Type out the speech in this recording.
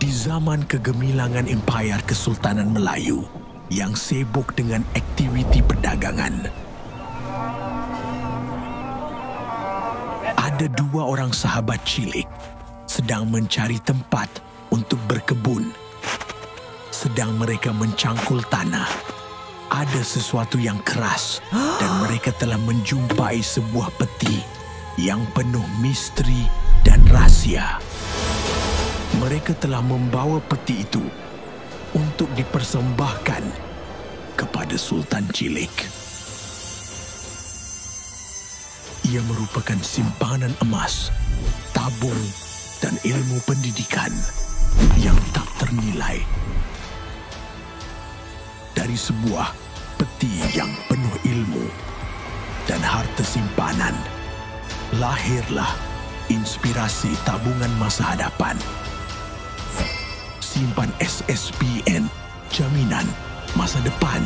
Di zaman kegemilangan Empayar Kesultanan Melayu yang sibuk dengan aktiviti perdagangan, ada dua orang sahabat cilik sedang mencari tempat untuk berkebun. Sedang mereka mencangkul tanah, ada sesuatu yang keras dan mereka telah menjumpai sebuah peti yang penuh misteri dan rahsia. Mereka telah membawa peti itu untuk dipersembahkan kepada Sultan Cilik. Ia merupakan simpanan emas, tabung dan ilmu pendidikan yang tak ternilai. Dari sebuah peti yang penuh ilmu dan harta simpanan, lahirlah inspirasi tabungan masa hadapan. Simpan SSBN, jaminan masa depan.